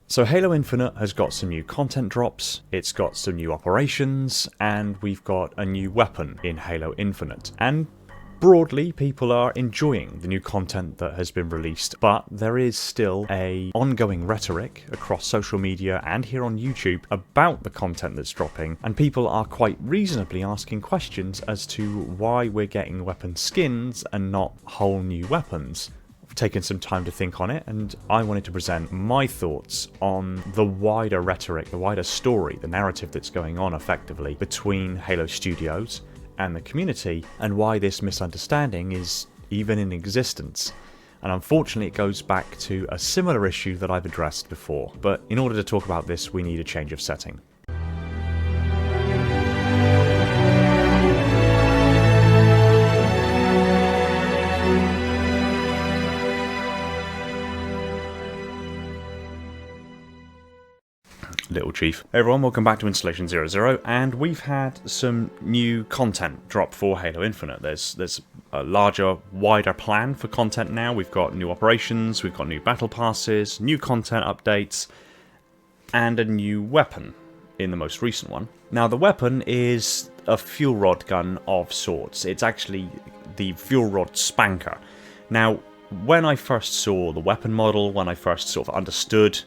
So Halo Infinite has got some new content drops, it's got some new operations, and we've got a new weapon in Halo Infinite. And broadly, people are enjoying the new content that has been released, but there is still an ongoing rhetoric across social media and here on YouTube about the content that's dropping, and people are quite reasonably asking questions as to why we're getting weapon skins and not whole new weapons. I've taken some time to think on it, and I wanted to present my thoughts on the wider rhetoric, the wider story, the narrative that's going on effectively between Halo Studios and the community, and why this misunderstanding is even in existence. And unfortunately it goes back to a similar issue that I've addressed before, but in order to talk about this we need a change of setting. Little Chief. Hey everyone, welcome back to Installation 00, and we've had some new content drop for Halo Infinite. There's a larger, wider plan for content now. We've got new operations, we've got new battle passes, new content updates, and a new weapon in the most recent one. Now the weapon is a fuel rod gun of sorts. It's actually the Fuel Rod Spnkr. Now, when I first saw the weapon model, when I first sort of understood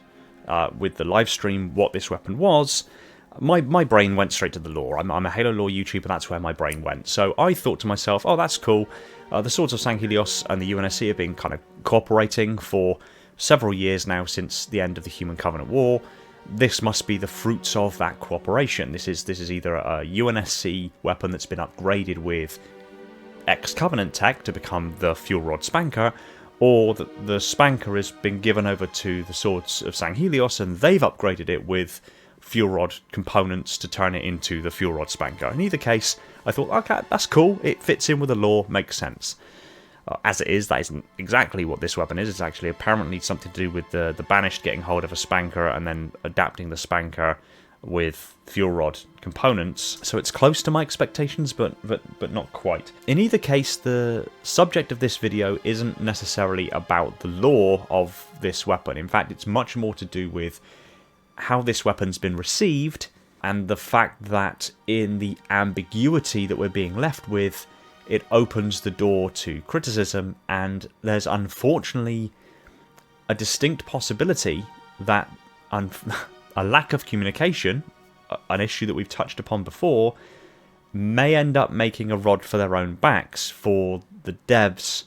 with the live stream what this weapon was, my brain went straight to the lore. I'm a Halo lore YouTuber, that's where my brain went. So I thought to myself, oh, that's cool. The Swords of San Helios and the UNSC have been kind of cooperating for several years now since the end of the Human Covenant War. This must be the fruits of that cooperation. This is either a UNSC weapon that's been upgraded with ex-Covenant tech to become the Fuel Rod Spnkr, or the Spanker has been given over to the Swords of San Helios and they've upgraded it with Fuel Rod components to turn it into the Fuel Rod Spnkr. In either case, I thought, okay, that's cool, it fits in with the lore, makes sense. As it is, that isn't exactly what this weapon is. It's actually apparently something to do with the Banished getting hold of a Spanker and then adapting the Spanker with Fuel Rod components, so it's close to my expectations, but not quite. In either case, the subject of this video isn't necessarily about the lore of this weapon. In fact, it's much more to do with how this weapon's been received, and the fact that in the ambiguity that we're being left with, it opens the door to criticism, and there's unfortunately a distinct possibility that a lack of communication, an issue that we've touched upon before, may end up making a rod for their own backs for the devs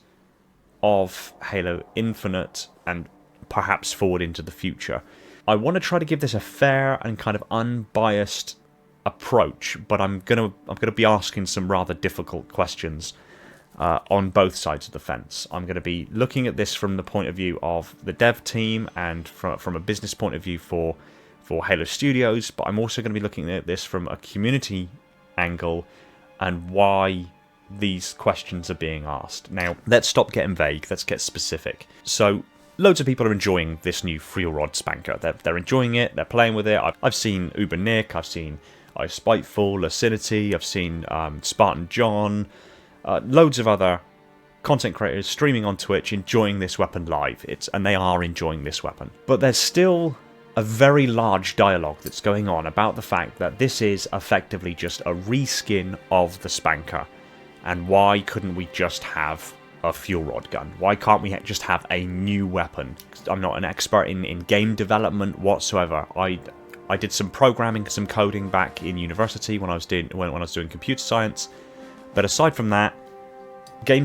of Halo Infinite and perhaps forward into the future. I want to try to give this a fair and kind of unbiased approach, but I'm gonna be asking some rather difficult questions on both sides of the fence. I'm going to be looking at this from the point of view of the dev team and from a business point of view for Halo Studios, but I'm also going to be looking at this from a community angle and why these questions are being asked. Now, let's stop getting vague, let's get specific. So, loads of people are enjoying this new Fuel Rod Spnkr. They're enjoying it, they're playing with it. I've seen Uber Nick, I've seen Spiteful, Lacinity, I've seen Spartan John, loads of other content creators streaming on Twitch enjoying this weapon live. And they are enjoying this weapon. But there's still a very large dialogue that's going on about the fact that this is effectively just a reskin of the Spnkr, and why couldn't we just have a fuel rod gun? Why can't we just have a new weapon? I'm not an expert in game development whatsoever. I did some programming, some coding back in university when I was doing computer science, but aside from that, the game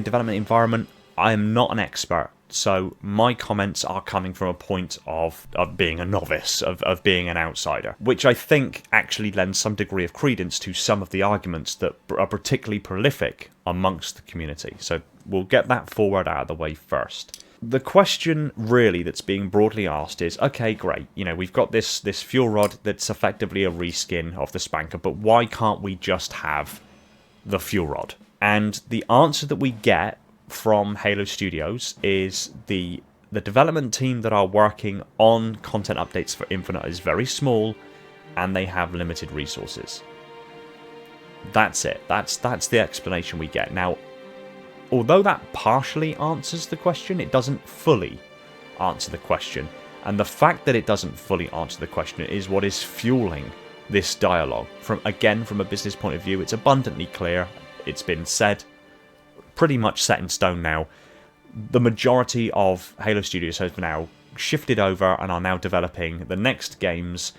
development environment, I am not an expert. So my comments are coming from a point of being a novice, of being an outsider, which I think actually lends some degree of credence to some of the arguments that are particularly prolific amongst the community. So we'll get that forward out of the way first. The question really that's being broadly asked is, okay, great, we've got this fuel rod that's effectively a reskin of the Spnkr, but why can't we just have the fuel rod? And the answer that we get from Halo Studios is the development team that are working on content updates for Infinite is very small and they have limited resources. That's it. That's the explanation we get. Now, although that partially answers the question, it doesn't fully answer the question. And the fact that it doesn't fully answer the question is what is fueling this dialogue. From a business point of view, it's abundantly clear. It's been said, pretty much set in stone now. The majority of Halo Studios have now shifted over and are now developing the next games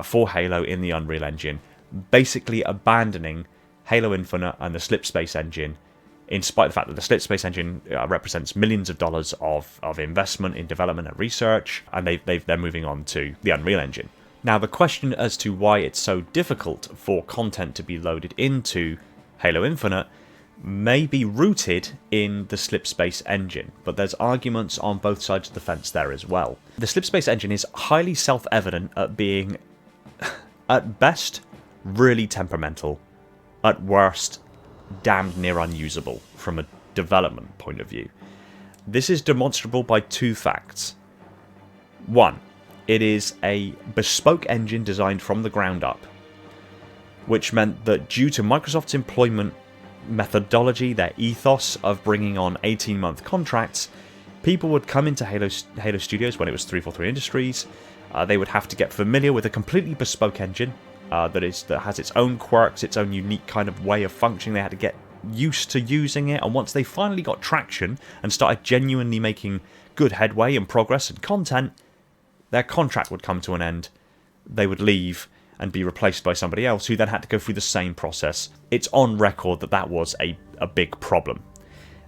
for Halo in the Unreal Engine, basically abandoning Halo Infinite and the Slipspace engine, in spite of the fact that the Slipspace engine represents millions of dollars of investment in development and research, and they're moving on to the Unreal Engine. Now, the question as to why it's so difficult for content to be loaded into Halo Infinite may be rooted in the Slipspace engine, but there's arguments on both sides of the fence there as well. The Slipspace engine is highly self-evident at being, at best, really temperamental, at worst, damned near unusable from a development point of view. This is demonstrable by two facts. One, it is a bespoke engine designed from the ground up, which meant that due to Microsoft's employment methodology, their ethos of bringing on 18-month contracts, people would come into Halo Studios when it was 343 Industries. They would have to get familiar with a completely bespoke engine that has its own quirks, its own unique kind of way of functioning. They had to get used to using it, and once they finally got traction and started genuinely making good headway and progress and content, their contract would come to an end. They would leave and be replaced by somebody else who then had to go through the same process. It's on record that that was a big problem.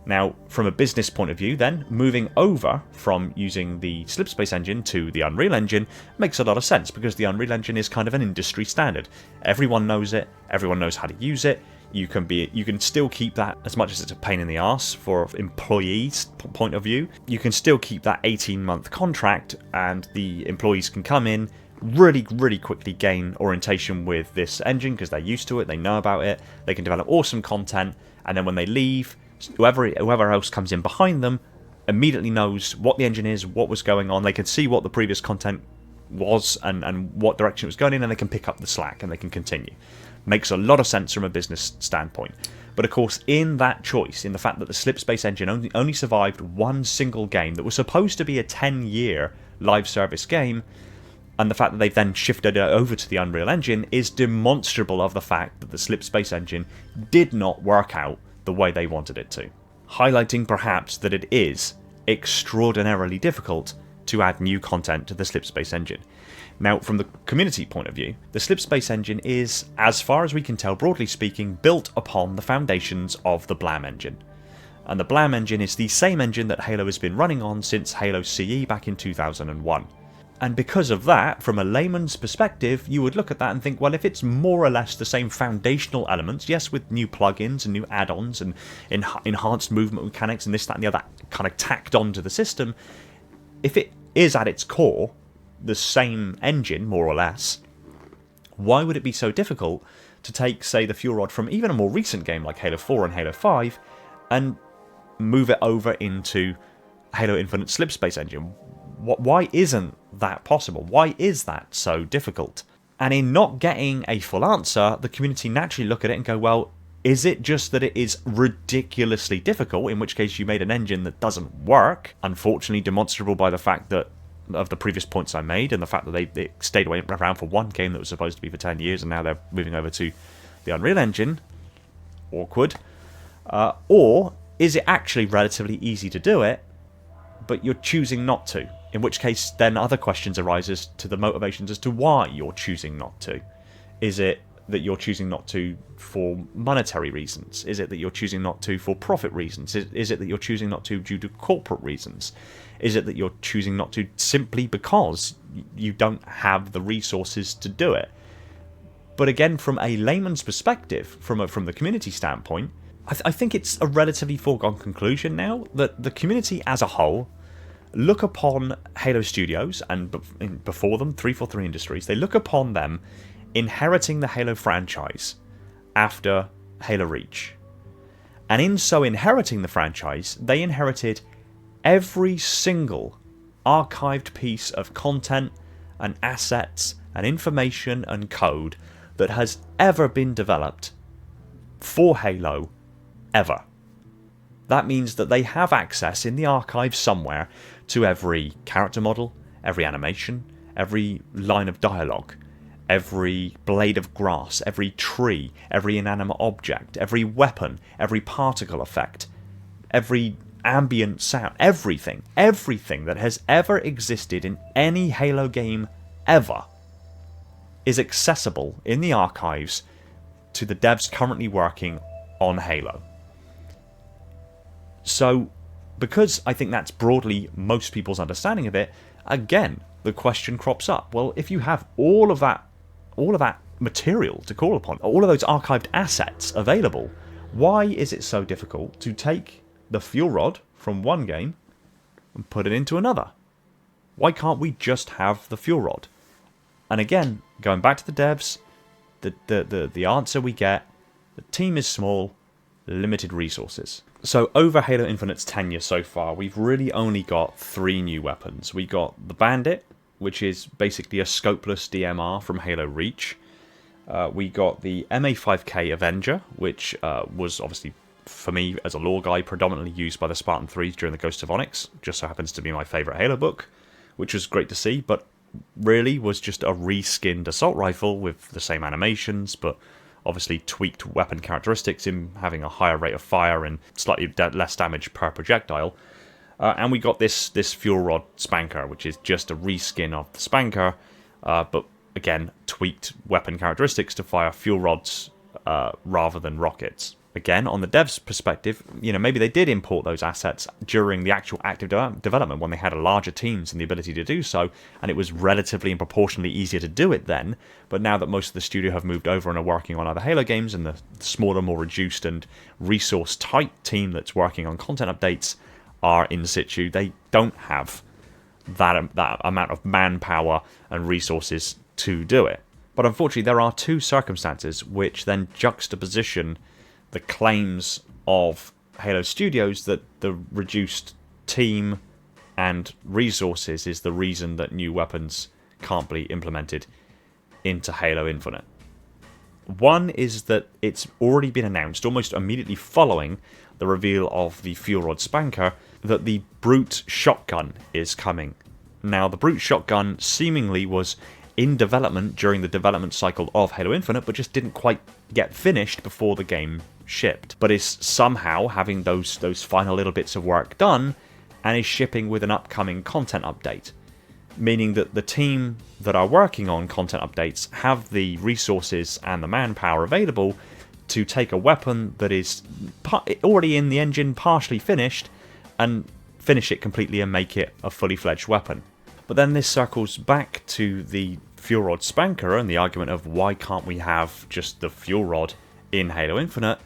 Now, from a business point of view then, moving over from using the Slipspace engine to the Unreal Engine makes a lot of sense, because the Unreal Engine is kind of an industry standard. Everyone knows it, everyone knows how to use it. You can still keep that, as much as it's a pain in the arse for employees' point of view, you can still keep that 18-month contract, and the employees can come in, really quickly gain orientation with this engine because they're used to it, they know about it, they can develop awesome content, and then when they leave, whoever else comes in behind them immediately knows what the engine is, what was going on. They can see what the previous content was and what direction it was going in, and they can pick up the slack and they can continue. Makes a lot of sense from a business standpoint. But of course, in that choice, in the fact that the Slipspace engine only survived one single game that was supposed to be a 10-year live service game, and the fact that they've then shifted it over to the Unreal Engine is demonstrable of the fact that the Slipspace engine did not work out the way they wanted it to, highlighting perhaps that it is extraordinarily difficult to add new content to the Slipspace engine. Now, from the community point of view, the Slipspace engine is, as far as we can tell, broadly speaking, built upon the foundations of the Blam engine. And the Blam engine is the same engine that Halo has been running on since Halo CE back in 2001. And because of that, from a layman's perspective, you would look at that and think, well, if it's more or less the same foundational elements, yes, with new plugins and new add-ons and enhanced movement mechanics and this, that, and the other kind of tacked onto the system, if it is at its core the same engine, more or less, why would it be so difficult to take, say, the Fuel Rod from even a more recent game like Halo 4 and Halo 5 and move it over into Halo Infinite Slipspace engine? Why isn't that possible? Why is that so difficult? And in not getting a full answer, the community naturally look at it and go, well, is it just that it is ridiculously difficult, in which case you made an engine that doesn't work, unfortunately demonstrable by the fact that of the previous points I made, and the fact that they stayed around for one game that was supposed to be for 10 years, and now they're moving over to the Unreal Engine. Awkward. Or is it actually relatively easy to do it, but you're choosing not to? In which case, then other questions arises to the motivations as to why you're choosing not to. Is it that you're choosing not to for monetary reasons? Is it that you're choosing not to for profit reasons? Is it that you're choosing not to due to corporate reasons? Is it that you're choosing not to simply because you don't have the resources to do it? But again, from a layman's perspective, from the community standpoint, I think it's a relatively foregone conclusion now that the community as a whole look upon Halo Studios, and before them 343 Industries, they look upon them inheriting the Halo franchise after Halo Reach. And in so inheriting the franchise, they inherited every single archived piece of content and assets and information and code that has ever been developed for Halo ever. That means that they have access in the archive somewhere to every character model, every animation, every line of dialogue, every blade of grass, every tree, every inanimate object, every weapon, every particle effect, every ambient sound, everything that has ever existed in any Halo game ever is accessible in the archives to the devs currently working on Halo. So, because I think that's broadly most people's understanding of it, again, the question crops up. Well, if you have all of that material to call upon, all of those archived assets available, why is it so difficult to take the Fuel Rod from one game and put it into another? Why can't we just have the Fuel Rod? And again, going back to the devs, the answer we get, the team is small, limited resources. So over Halo Infinite's tenure so far, we've really only got 3 new weapons. We got the Bandit, which is basically a scopeless DMR from Halo Reach. We got the MA5K Avenger, which was obviously, for me as a lore guy, predominantly used by the Spartan 3s during the Ghost of Onyx. Just so happens to be my favourite Halo book, which was great to see, but really was just a reskinned assault rifle with the same animations, but obviously tweaked weapon characteristics in having a higher rate of fire and slightly less damage per projectile. And we got this Fuel Rod Spnkr, which is just a reskin of the Spanker, but again, tweaked weapon characteristics to fire fuel rods rather than rockets. Again, on the devs' perspective, maybe they did import those assets during the actual active development when they had larger teams and the ability to do so, and it was relatively and proportionally easier to do it then. But now that most of the studio have moved over and are working on other Halo games, and the smaller, more reduced and resource-tight team that's working on content updates are in situ, they don't have that amount of manpower and resources to do it. But unfortunately, there are 2 circumstances which then juxtaposition the claims of Halo Studios that the reduced team and resources is the reason that new weapons can't be implemented into Halo Infinite. One is that it's already been announced, almost immediately following the reveal of the Fuel Rod Spnkr, that the Brute Shotgun is coming. Now, the Brute Shotgun seemingly was in development during the development cycle of Halo Infinite, but just didn't quite get finished before the game shipped, but is somehow having those final little bits of work done and is shipping with an upcoming content update, meaning that the team that are working on content updates have the resources and the manpower available to take a weapon that is already in the engine, partially finished, and finish it completely and make it a fully fledged weapon. But then this circles back to the Fuel Rod Spnkr and the argument of why can't we have just the Fuel Rod in Halo Infinite.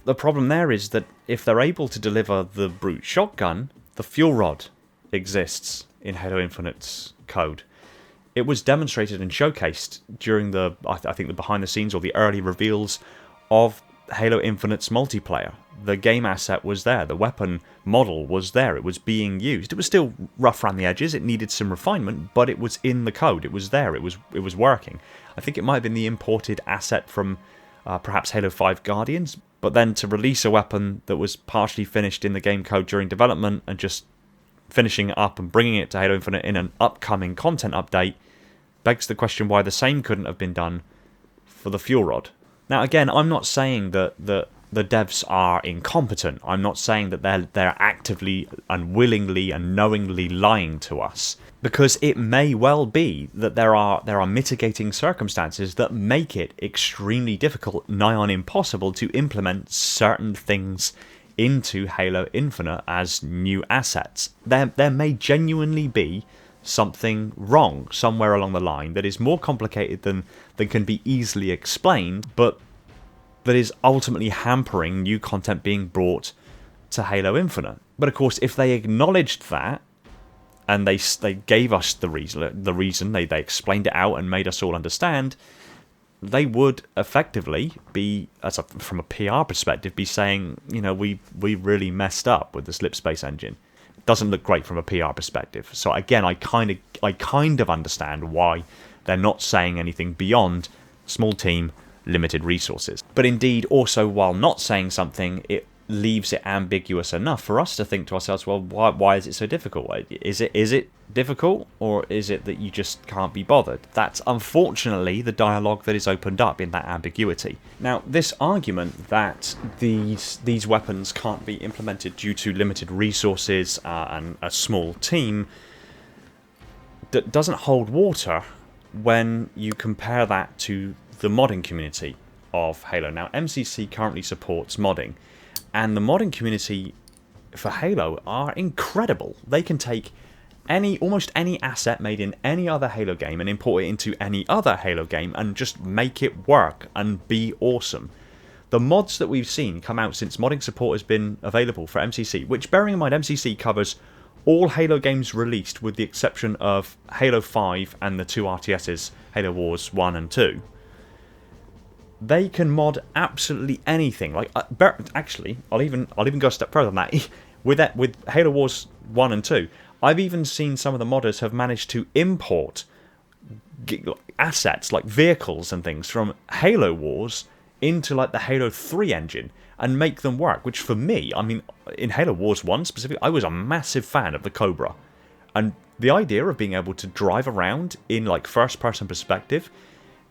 The problem there is that if they're able to deliver the Brute Shotgun, the Fuel Rod exists in Halo Infinite's code. It was demonstrated and showcased during the behind the scenes or the early reveals of Halo Infinite's multiplayer. The game asset was there, the weapon model was there, it was being used. It was still rough around the edges, it needed some refinement, but it was in the code, it was there, it was working. I think it might have been the imported asset from perhaps Halo 5 Guardians, but then to release a weapon that was partially finished in the game code during development and just finishing it up and bringing it to Halo Infinite in an upcoming content update begs the question why the same couldn't have been done for the Fuel Rod. Now again, I'm not saying that the devs are incompetent. I'm not saying that they're actively and willingly and knowingly lying to us, because it may well be that there are mitigating circumstances that make it extremely difficult, nigh on impossible, to implement certain things into Halo Infinite as new assets. There may genuinely be something wrong somewhere along the line that is more complicated than can be easily explained, but that is ultimately hampering new content being brought to Halo Infinite. But of course, if they acknowledged that, and they gave us the reason, they explained it out and made us all understand, they would effectively be, from a PR perspective, be saying, we really messed up with the slipspace engine. Doesn't look great from a PR perspective. So again, I kind of understand why they're not saying anything beyond small team, limited resources. But indeed, also while not saying something, it leaves it ambiguous enough for us to think to ourselves, well, why is it so difficult? Is it difficult, or is it that you just can't be bothered? That's unfortunately the dialogue that is opened up in that ambiguity. Now, this argument that these weapons can't be implemented due to limited resources and a small team doesn't hold water when you compare that to the modding community of Halo. Now, MCC currently supports modding, and the modding community for Halo are incredible. They can take almost any asset made in any other Halo game and import it into any other Halo game and just make it work and be awesome. The mods that we've seen come out since modding support has been available for MCC, which, bearing in mind, MCC covers all Halo games released with the exception of Halo 5 and the two RTSs, Halo Wars 1 and 2. They can mod absolutely anything. Like, actually, I'll even go a step further than that. With Halo Wars 1 and 2, I've even seen some of the modders have managed to import assets like vehicles and things from Halo Wars into like the Halo 3 engine and make them work. Which for me, I mean, in Halo Wars 1 specifically, I was a massive fan of the Cobra, and the idea of being able to drive around in like first-person perspective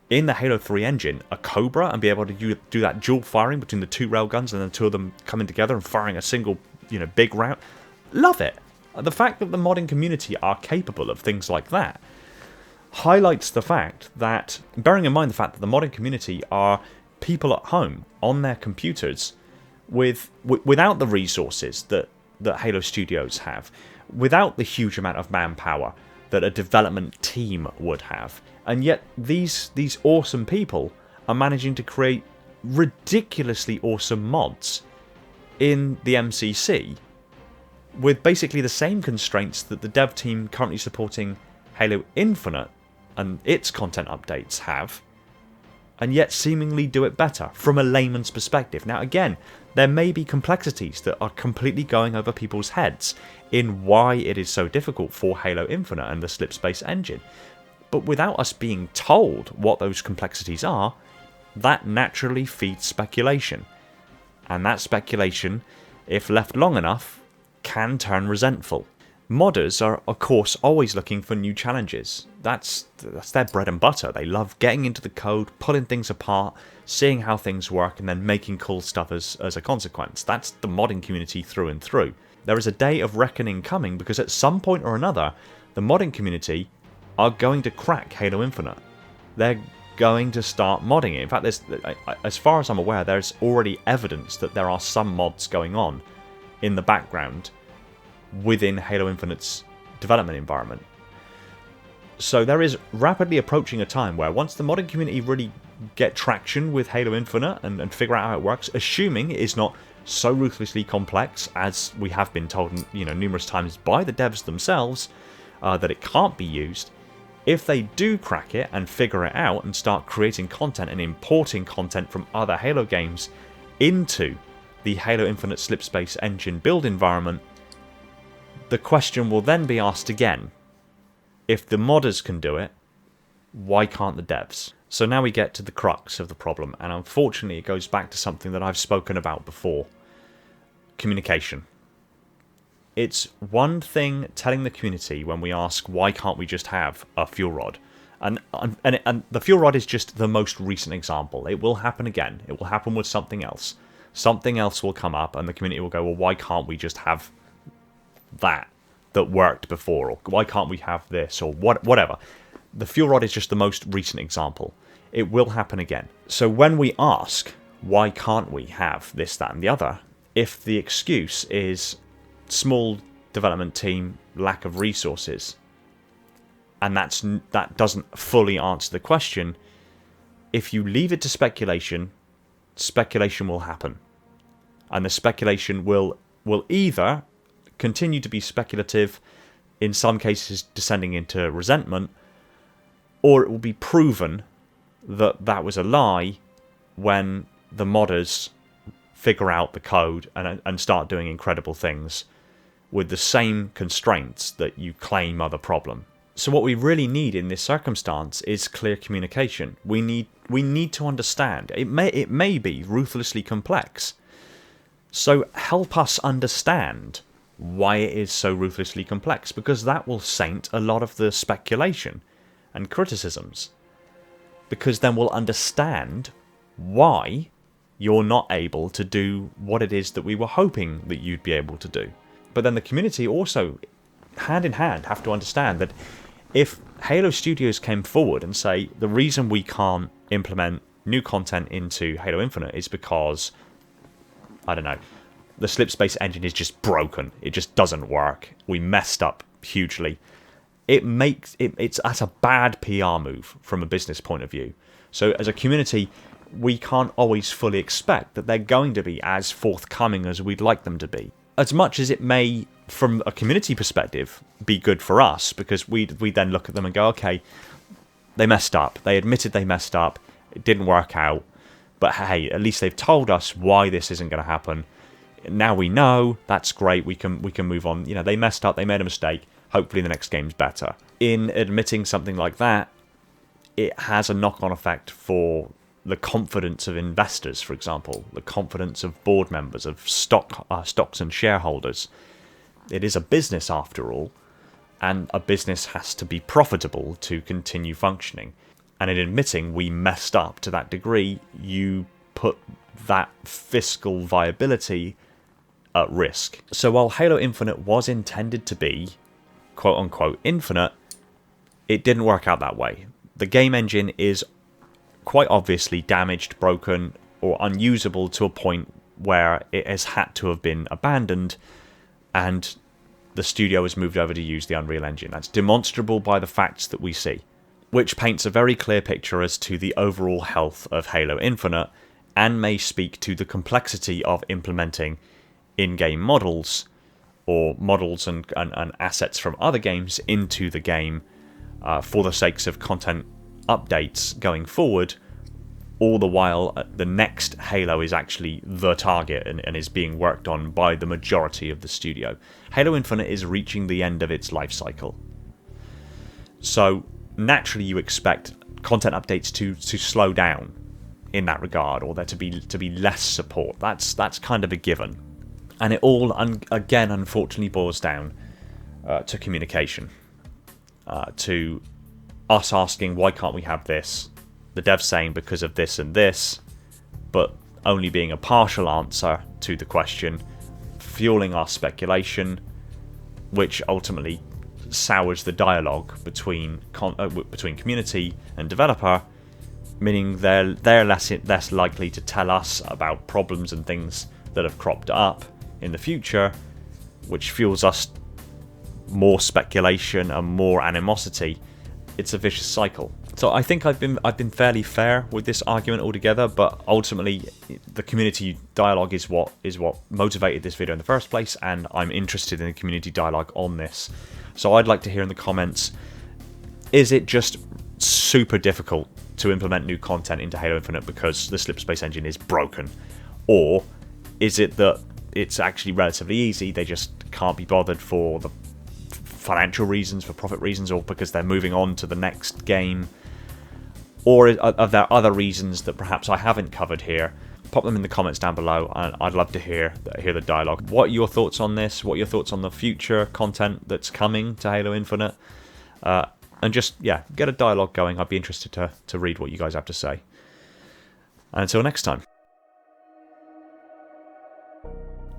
in the Halo 3 engine, a Cobra, and be able to do that dual firing between the two railguns and the two of them coming together and firing a single, big round. Love it. The fact that the modding community are capable of things like that highlights the fact that, bearing in mind the fact that the modding community are people at home on their computers without the resources that Halo Studios have, without the huge amount of manpower that a development team would have. And yet these awesome people are managing to create ridiculously awesome mods in the MCC with basically the same constraints that the dev team currently supporting Halo Infinite and its content updates have, and yet seemingly do it better from a layman's perspective. Now again, there may be complexities that are completely going over people's heads in why it is so difficult for Halo Infinite and the Slipspace engine. But without us being told what those complexities are, that naturally feeds speculation. And that speculation, if left long enough, can turn resentful. Modders are, of course, always looking for new challenges. That's their bread and butter. They love getting into the code, pulling things apart, seeing how things work, and then making cool stuff as a consequence. That's the modding community through and through. There is a day of reckoning coming, because at some point or another, the modding community are going to crack Halo Infinite. They're going to start modding it. In fact, as far as I'm aware, there's already evidence that there are some mods going on in the background within Halo Infinite's development environment. So there is rapidly approaching a time where once the modding community really get traction with Halo Infinite and figure out how it works, assuming it is not so ruthlessly complex as we have been told numerous times by the devs themselves that it can't be used. If they do crack it and figure it out and start creating content and importing content from other Halo games into the Halo Infinite Slipspace engine build environment, the question will then be asked again. If the modders can do it, why can't the devs? So now we get to the crux of the problem, and unfortunately it goes back to something that I've spoken about before. Communication. It's one thing telling the community when we ask why can't we just have a fuel rod, and the fuel rod is just the most recent example. It will happen again. It will happen with something else. Something else will come up and the community will go, well, why can't we just have that worked before, or why can't we have this, or whatever. The fuel rod is just the most recent example. It will happen again. So when we ask why can't we have this, that and the other, if the excuse is small development team, lack of resources, and that doesn't fully answer the question, if you leave it to speculation will happen, and the speculation will either continue to be speculative, in some cases descending into resentment, or it will be proven that was a lie when the modders figure out the code and start doing incredible things with the same constraints that you claim are the problem. So what we really need in this circumstance is clear communication. We need to understand. It may be ruthlessly complex, So help us understand why it is so ruthlessly complex, because that will saint a lot of the speculation and criticisms. Because then we'll understand why you're not able to do what it is that we were hoping that you'd be able to do. But then the community also, hand in hand, have to understand that if Halo Studios came forward and say, the reason we can't implement new content into Halo Infinite is because, I don't know, the slipspace engine is just broken. It just doesn't work. We messed up hugely. It's at a bad PR move from a business point of view. So as a community, we can't always fully expect that they're going to be as forthcoming as we'd like them to be. As much as it may, from a community perspective, be good for us, because we then look at them and go, okay, they messed up. They admitted they messed up. It didn't work out. But hey, at least they've told us why this isn't going to happen. Now we know. That's great. We can move on. You know, they messed up. They made a mistake. Hopefully the next game's better. In admitting something like that, it has a knock-on effect for the confidence of investors, for example, the confidence of board members, of stocks and shareholders. It is a business after all, and a business has to be profitable to continue functioning. And in admitting we messed up to that degree, you put that fiscal viability at risk. So while Halo Infinite was intended to be quote-unquote infinite, it didn't work out that way. The game engine is quite obviously damaged, broken, or unusable to a point where it has had to have been abandoned, and the studio has moved over to use the Unreal Engine. That's demonstrable by the facts that we see, which paints a very clear picture as to the overall health of Halo Infinite, and may speak to the complexity of implementing in-game models, or models and assets from other games into the game for the sakes of content updates going forward, all the while the next Halo is actually the target and is being worked on by the majority of the studio. Halo Infinite is reaching the end of its life cycle. So naturally you expect content updates to slow down in that regard, or there to be less support. That's kind of a given. And it all, again, unfortunately boils down to communication. To us asking, why can't we have this? The devs saying because of this and this, but only being a partial answer to the question, fueling our speculation, which ultimately sours the dialogue between community and developer, meaning they're less likely to tell us about problems and things that have cropped up in the future, which fuels us more speculation and more animosity. It's a vicious cycle. So I think I've been fairly fair with this argument altogether, but ultimately the community dialogue is what motivated this video in the first place, and I'm interested in the community dialogue on this. So I'd like to hear in the comments, is it just super difficult to implement new content into Halo Infinite because the slipspace engine is broken? Or is it that it's actually relatively easy, they just can't be bothered for the financial reasons, for profit reasons, or because they're moving on to the next game? Or are there other reasons that perhaps I haven't covered here? Pop them in the comments down below, and I'd love to hear the dialogue. What are your thoughts on this? What are your thoughts on the future content that's coming to Halo Infinite? And just, yeah, get a dialogue going. I'd be interested to read what you guys have to say. And until next time.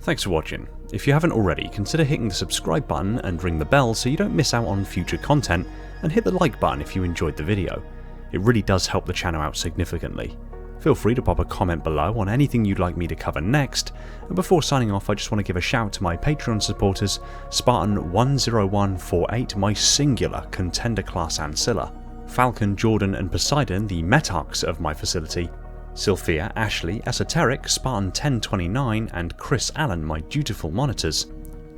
Thanks for watching. If you haven't already, consider hitting the subscribe button and ring the bell so you don't miss out on future content, and hit the like button if you enjoyed the video. It really does help the channel out significantly. Feel free to pop a comment below on anything you'd like me to cover next, and before signing off I just want to give a shout to my Patreon supporters, Spartan10148, my singular contender class ancilla, Falcon, Jordan and Poseidon, the metarchs of my facility, Sylphia, Ashley, Esoteric, Spartan 1029 and Chris Allen, my dutiful monitors,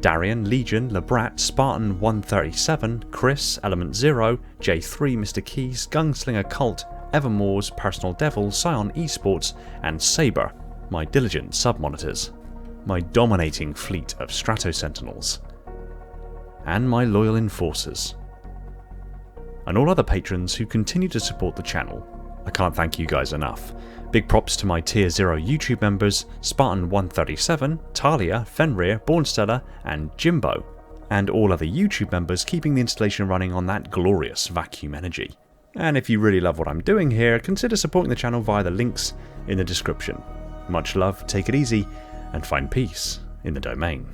Darian, Legion, Labrat, Spartan 137, Chris, Element 0, J3, Mr. Keys, Gunslinger Cult, Evermore's Personal Devil, Scion Esports and Saber, my diligent sub-monitors, my dominating fleet of Strato Sentinels, and my loyal enforcers, and all other patrons who continue to support the channel. I can't thank you guys enough. Big props to my Tier 0 YouTube members, Spartan137, Talia, Fenrir, Bornstella, and Jimbo, and all other YouTube members keeping the installation running on that glorious vacuum energy. And if you really love what I'm doing here, consider supporting the channel via the links in the description. Much love, take it easy, and find peace in the domain.